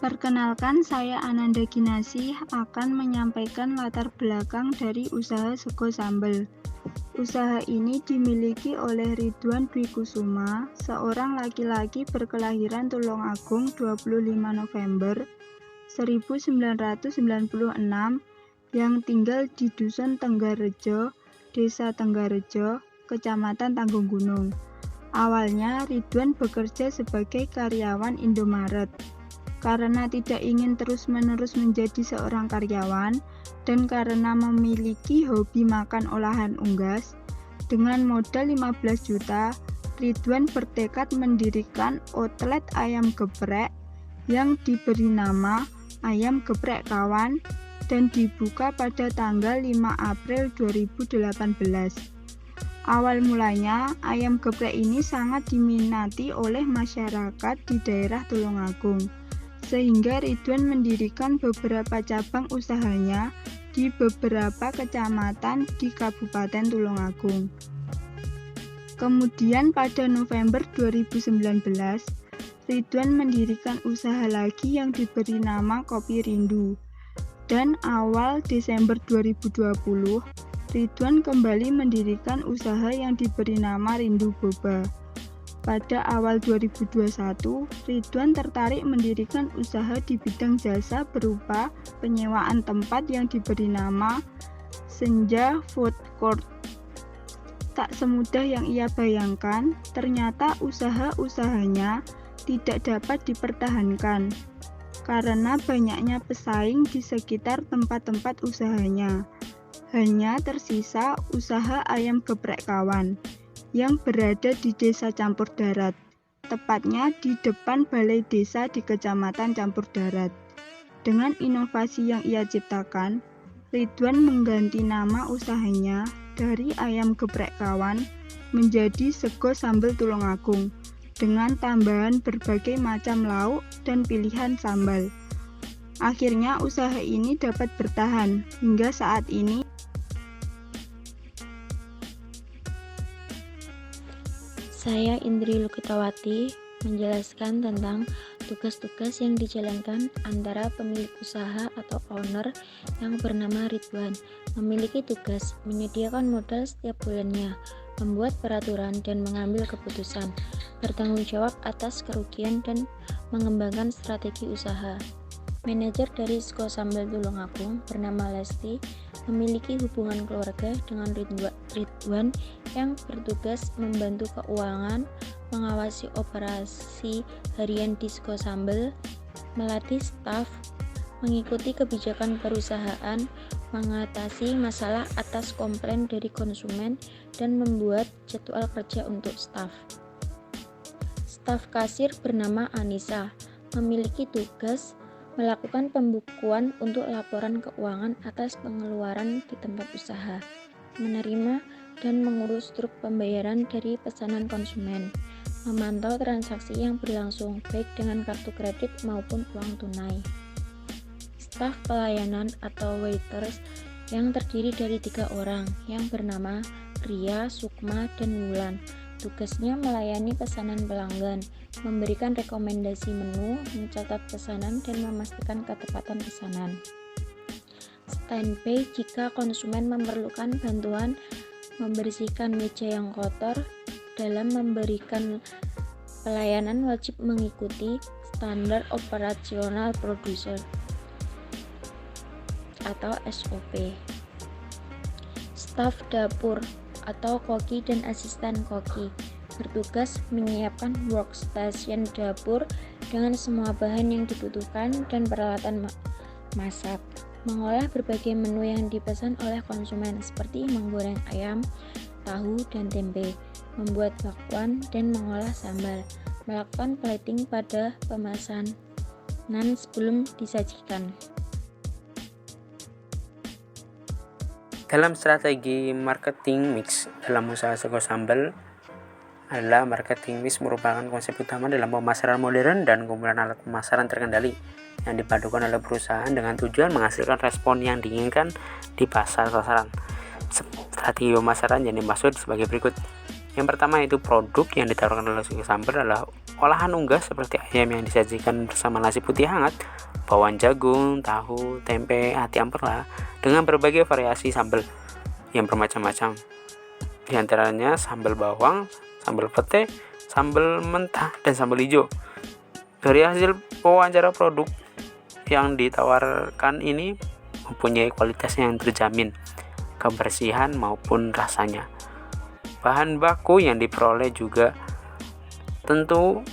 Perkenalkan, saya Ananda Ginasih akan menyampaikan latar belakang dari usaha Sego Sambal. Usaha ini dimiliki oleh Ridwan Dwi Kusuma, seorang laki-laki berkelahiran Tulungagung 25 November 1996 yang tinggal di Dusun Tenggarejo, Desa Tenggarejo, Kecamatan Tanggung-Gunung. Awalnya Ridwan bekerja sebagai karyawan Indomaret. Karena tidak ingin terus-menerus menjadi seorang karyawan dan karena memiliki hobi makan olahan unggas, dengan modal 15 juta, Ridwan bertekad mendirikan outlet ayam geprek yang diberi nama Ayam Geprek Kawan dan dibuka pada tanggal 5 April 2018. Awal mulanya, ayam geprek ini sangat diminati oleh masyarakat di daerah Tulungagung, sehingga Ridwan mendirikan beberapa cabang usahanya di beberapa kecamatan di Kabupaten Tulungagung. Kemudian pada November 2019, Ridwan mendirikan usaha lagi yang diberi nama Kopi Rindu. Dan awal Desember 2020, Ridwan kembali mendirikan usaha yang diberi nama Rindu Boba. Pada awal 2021, Ridwan tertarik mendirikan usaha di bidang jasa berupa penyewaan tempat yang diberi nama Senja Food Court. Tak semudah yang ia bayangkan, ternyata usaha-usahanya tidak dapat dipertahankan karena banyaknya pesaing di sekitar tempat-tempat usahanya. Hanya tersisa usaha ayam geprek kawan yang berada di Desa Campur Darat, tepatnya di depan Balai Desa di Kecamatan Campur Darat. Dengan inovasi yang ia ciptakan, Ridwan mengganti nama usahanya dari Ayam Geprek Kawan menjadi Sego Sambal Tulungagung dengan tambahan berbagai macam lauk dan pilihan sambal. Akhirnya usaha ini dapat bertahan hingga saat ini. Saya Indri Lukitawati menjelaskan tentang tugas-tugas yang dijalankan antara pemilik usaha atau owner yang bernama Ridwan. Memiliki tugas menyediakan modal setiap bulannya, membuat peraturan dan mengambil keputusan, bertanggung jawab atas kerugian dan mengembangkan strategi usaha. Manajer dari Sego Sambal Tulungagung bernama Lesti memiliki hubungan keluarga dengan Ridwan yang bertugas membantu keuangan, mengawasi operasi harian di Sego Sambal, melatih staf, mengikuti kebijakan perusahaan, mengatasi masalah atas komplain dari konsumen, dan membuat jadwal kerja untuk staf. Staf kasir bernama Anissa memiliki tugas melakukan pembukuan untuk laporan keuangan atas pengeluaran di tempat usaha, menerima dan mengurus truk pembayaran dari pesanan konsumen, memantau transaksi yang berlangsung baik dengan kartu kredit maupun uang tunai. Staf pelayanan atau waiters yang terdiri dari 3 orang yang bernama Ria, Sukma, dan Wulan. Tugasnya melayani pesanan pelanggan, memberikan rekomendasi menu, mencatat pesanan, dan memastikan ketepatan pesanan. Standby jika konsumen memerlukan bantuan membersihkan meja yang kotor. Dalam memberikan pelayanan wajib mengikuti standar operasional produser atau SOP. Staf dapur atau koki dan asisten koki bertugas menyiapkan workstation dapur dengan semua bahan yang dibutuhkan dan peralatan masak, mengolah berbagai menu yang dipesan oleh konsumen seperti menggoreng ayam, tahu, dan tempe, membuat bakwan dan mengolah sambal, melakukan plating pada pemesanan sebelum disajikan. Dalam strategi marketing mix dalam usaha Sego Sambal adalah marketing mix merupakan konsep utama dalam pemasaran modern dan kumpulan alat pemasaran terkendali yang dipadukan oleh perusahaan dengan tujuan menghasilkan respon yang diinginkan di pasar sasaran. Strategi pemasaran yang dimaksud sebagai berikut. Yang pertama yaitu produk yang ditawarkan oleh Sego Sambal adalah olahan unggas seperti ayam yang disajikan bersama nasi putih hangat, bawang jagung, tahu, tempe, ati ampela, dengan berbagai variasi sambal yang bermacam-macam. Di antaranya sambal bawang, sambal pete, sambal mentah, dan sambal hijau. Dari hasil wawancara, produk yang ditawarkan ini mempunyai kualitas yang terjamin, kebersihan maupun rasanya. Bahan baku yang diperoleh juga tentu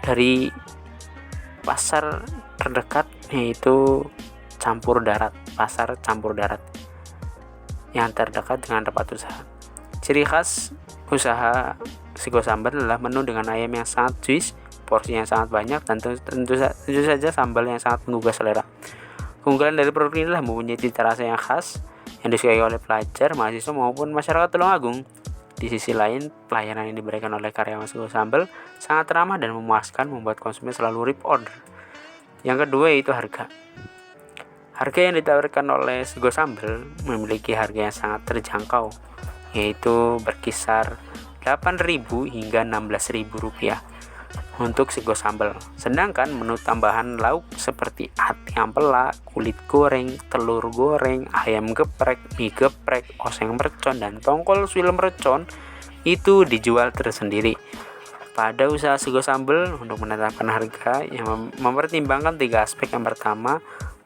dari pasar terdekat, yaitu pasar campur darat yang terdekat dengan tempat usaha. Ciri khas usaha Sego Sambal adalah menu dengan ayam yang sangat juice, porsi yang sangat banyak, dan tentu saja sambal yang sangat menggugah selera. Keunggulan dari produk ini adalah mempunyai cita rasa yang khas yang disukai oleh pelajar, mahasiswa maupun masyarakat Tulungagung. Di sisi lain, pelayanan yang diberikan oleh karyawan Sego Sambal sangat ramah dan memuaskan, membuat konsumen selalu repeat order. Yang kedua yaitu harga. Harga yang ditawarkan oleh Sego Sambal memiliki harga yang sangat terjangkau, yaitu berkisar 8.000 hingga 16.000 rupiah untuk Sego Sambal. Sedangkan menu tambahan lauk seperti ati ampela, kulit goreng, telur goreng, ayam geprek, mie geprek, oseng mercon, dan tongkol suwil mercon itu dijual tersendiri. Pada usaha Sego Sambal, untuk menetapkan harga yang mempertimbangkan 3 aspek. Yang pertama,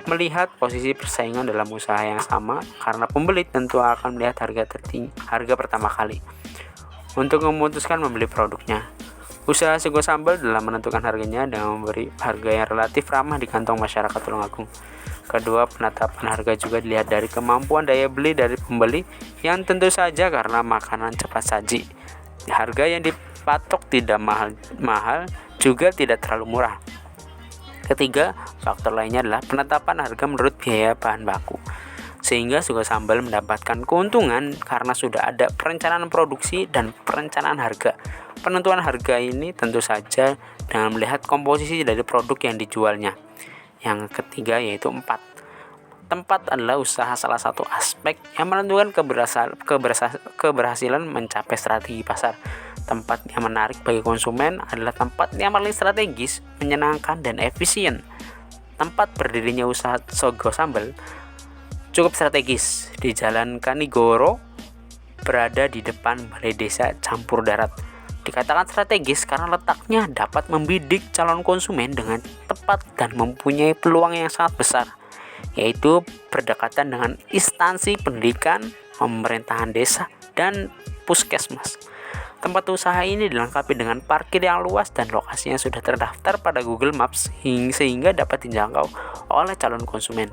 melihat posisi persaingan dalam usaha yang sama, karena pembeli tentu akan melihat harga pertama kali untuk memutuskan membeli produknya. Usaha Sego Sambal dalam menentukan harganya dengan memberi harga yang relatif ramah di kantong masyarakat Tulungagung. Kedua, penetapan harga juga dilihat dari kemampuan daya beli dari pembeli, yang tentu saja karena makanan cepat saji, harga yang dipatok tidak mahal juga tidak terlalu murah. Ketiga, faktor lainnya adalah penetapan harga menurut biaya bahan baku, sehingga Sego Sambal mendapatkan keuntungan karena sudah ada perencanaan produksi dan perencanaan harga. Penentuan harga ini tentu saja dengan melihat komposisi dari produk yang dijualnya. Yang ketiga yaitu tempat adalah usaha salah satu aspek yang menentukan keberhasilan mencapai strategi pasar. Tempat yang menarik bagi konsumen adalah tempat yang paling strategis, menyenangkan, dan efisien. Tempat berdirinya usaha Sego Sambal cukup strategis di Jalan Kanigoro, berada di depan Balai Desa Campur Darat. Dikatakan strategis karena letaknya dapat membidik calon konsumen dengan tepat dan mempunyai peluang yang sangat besar, yaitu berdekatan dengan instansi pendidikan, pemerintahan desa, dan puskesmas. Tempat usaha ini dilengkapi dengan parkir yang luas dan lokasinya sudah terdaftar pada Google Maps sehingga dapat dijangkau oleh calon konsumen.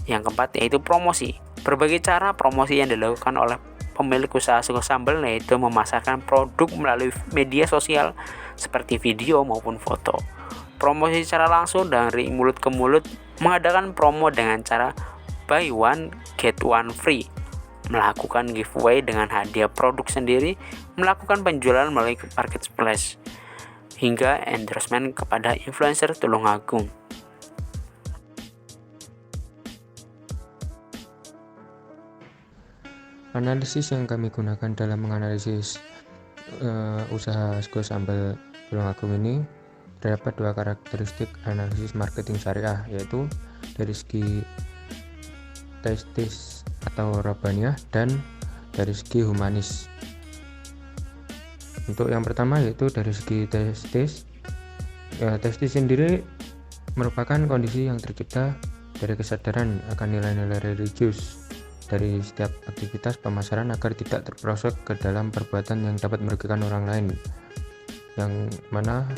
Yang keempat yaitu promosi. Berbagai cara promosi yang dilakukan oleh pemilik usaha Sego Sambal, yaitu memasarkan produk melalui media sosial seperti video maupun foto. Promosi secara langsung dari mulut ke mulut, mengadakan promo dengan cara buy one get one free, melakukan giveaway dengan hadiah produk sendiri, melakukan penjualan melalui marketplace, hingga endorsement kepada influencer Tulungagung. Analisis yang kami gunakan dalam menganalisis usaha Sego Sambal Tulungagung ini terdapat 2 karakteristik analisis marketing syariah, yaitu dari segi testis atau rabbaniyah dan dari segi humanis. Untuk yang pertama yaitu dari segi testis. Testis sendiri merupakan kondisi yang tercipta dari kesadaran akan nilai-nilai religius dari setiap aktivitas pemasaran agar tidak terperosok ke dalam perbuatan yang dapat merugikan orang lain, yang mana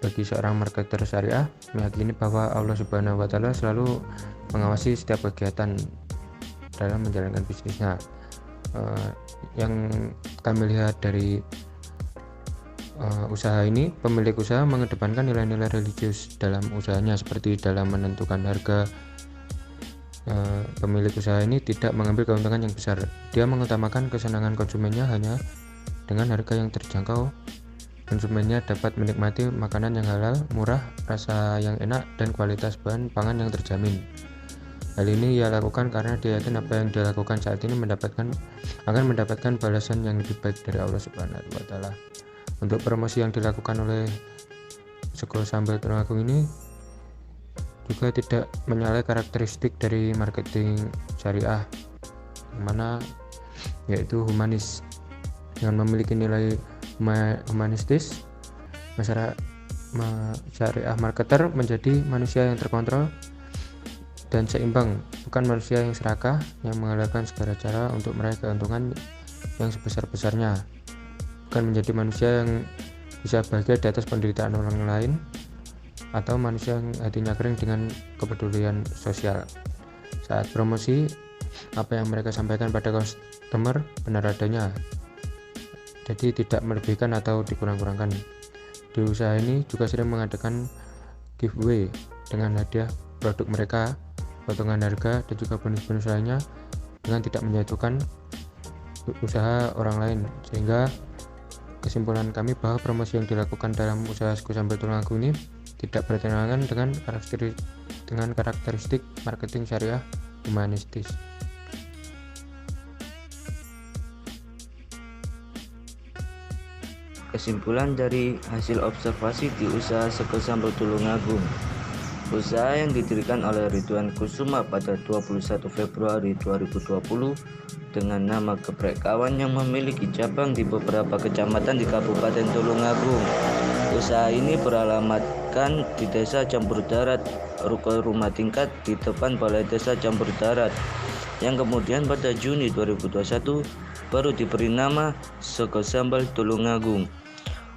bagi seorang marketer syariah meyakini bahwa Allah Subhanahu wa Ta'ala selalu mengawasi setiap kegiatan dalam menjalankan bisnisnya. Yang kami lihat dari usaha ini, pemilik usaha mengedepankan nilai-nilai religius dalam usahanya, seperti dalam menentukan harga. Pemilik usaha ini tidak mengambil keuntungan yang besar. Dia mengutamakan kesenangan konsumennya hanya dengan harga yang terjangkau. Konsumennya dapat menikmati makanan yang halal, murah, rasa yang enak, dan kualitas bahan pangan yang terjamin. Hal ini ia lakukan karena dia yakin apa yang dia lakukan saat ini akan mendapatkan balasan yang lebih baik dari Allah Subhanahu wa Ta'ala. Untuk promosi yang dilakukan oleh Sego Sambal Tulungagung ini juga tidak menyalahi karakteristik dari marketing syariah, yang mana yaitu humanis. Dengan memiliki nilai humanistis, syariah marketer menjadi manusia yang terkontrol dan seimbang, bukan manusia yang serakah yang menghalalkan segala cara untuk meraih keuntungan yang sebesar-besarnya, bukan menjadi manusia yang bisa bahagia di atas penderitaan orang lain, atau manusia yang hatinya kering dengan kepedulian sosial. Saat promosi, apa yang mereka sampaikan pada customer benar adanya, jadi tidak melebihkan atau dikurang-kurangkan. Di usaha ini juga sering mengadakan giveaway dengan hadiah produk mereka, potongan harga, dan juga bonus-bonus lainnya dengan tidak menjatuhkan usaha orang lain. Sehingga kesimpulan kami bahwa promosi yang dilakukan dalam usaha Sego Sambal Tulungagung ini tidak bertentangan dengan karakteristik marketing syariah humanistis. Kesimpulan dari hasil observasi di usaha Sego Sambal Tulungagung. Usaha yang didirikan oleh Ridwan Kusuma pada 21 Februari 2020 dengan nama Geprek Kawan yang memiliki cabang di beberapa kecamatan di Kabupaten Tulungagung. Usaha ini beralamatkan di Desa Campur Darat, ruko rumah tingkat di depan Balai Desa Campur Darat, yang kemudian pada Juni 2021 baru diberi nama Sego Sambal Tulungagung.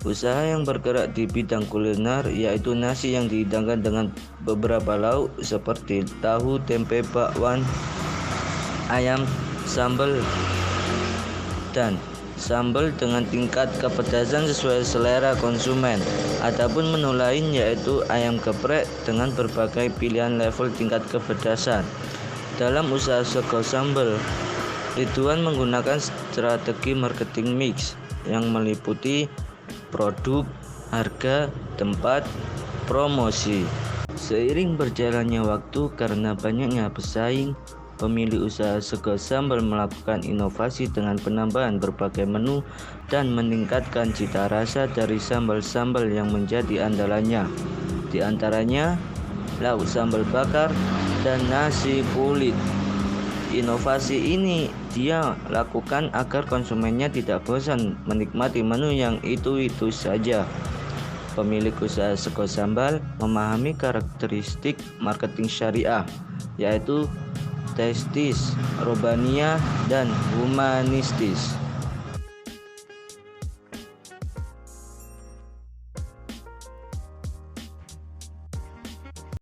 Usaha yang bergerak di bidang kuliner, yaitu nasi yang dihidangkan dengan beberapa lauk seperti tahu, tempe, bakwan, ayam, sambal, dan sambal dengan tingkat kepedasan sesuai selera konsumen. Adapun menu lain yaitu ayam geprek dengan berbagai pilihan level tingkat kepedasan. Dalam usaha Sego Sambal, Ridwan menggunakan strategi marketing mix yang meliputi produk, harga, tempat, promosi. Seiring berjalannya waktu karena banyaknya pesaing, pemilik usaha Sego Sambal melakukan inovasi dengan penambahan berbagai menu dan meningkatkan cita rasa dari sambal-sambal yang menjadi andalannya. Di antaranya lauk sambal bakar dan nasi kulit. Inovasi ini dia lakukan agar konsumennya tidak bosan menikmati menu yang itu-itu saja. Pemilik usaha Sego Sambal memahami karakteristik marketing syariah, yaitu testis, robaniyah, dan humanistis.